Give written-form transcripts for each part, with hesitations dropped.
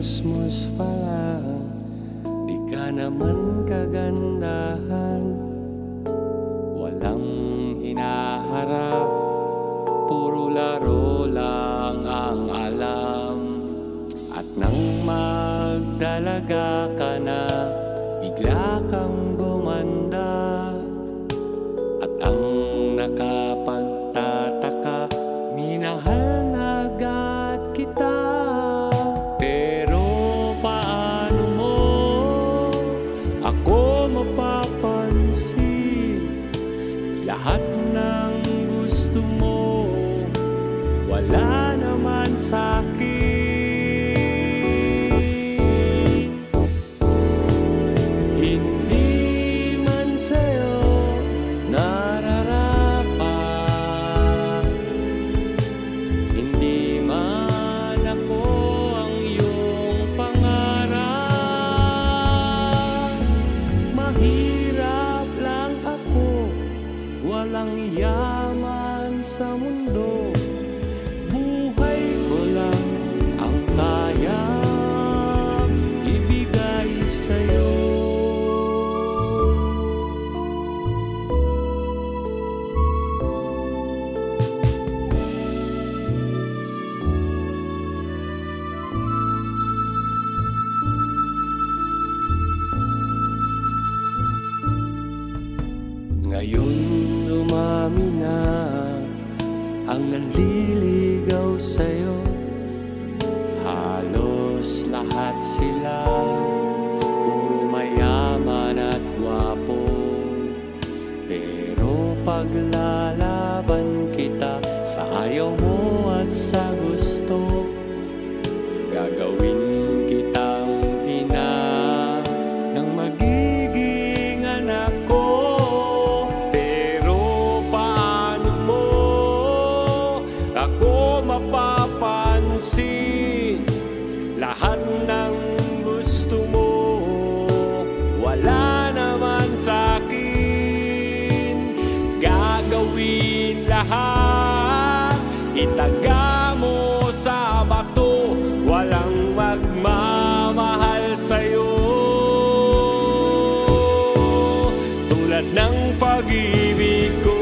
chismos pa lang, di ka naman kagandahan. Walang hinaharap, puro laro lang ang alam. At nang magdalaga ka na, bigla kang gumanda. At ang nakapagtataka, minahal na agad kita. Pero paano mo ako mapapansin? Lahat ng gusto mo, wala naman sa'kin. Hindi man sa'yo nararapat, hindi man ako ang iyong pangarap. Mahirap lang ako, walang yaman sa mundo. Buhay ko lang ang kayang ibigay sa'yo. Ngayon dumami na ang nanliligaw sa'yo. Halos lahat sila puro mayaman at gwapo. Pero paglalaban kita sa ayaw mo at sa gusto, gagawin kitang ina ng magiging anak ko. Ako mapapansin lahat ng gusto mo, wala naman sa'kin. Gagawin lahat, itaga mo sa bato, walang magmamahal sa'yo. Tulad ng pag-ibig ko,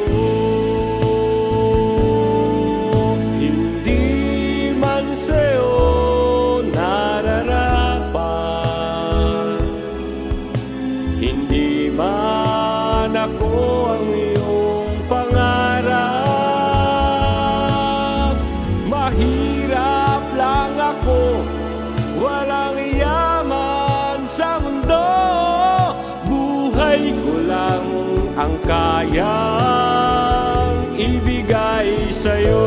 sa'yo nararapat, hindi man ako ang iyong pangarap. Mahirap lang ako, walang yaman sa mundo. Buhay ko lang ang kayang ibigay sa'yo.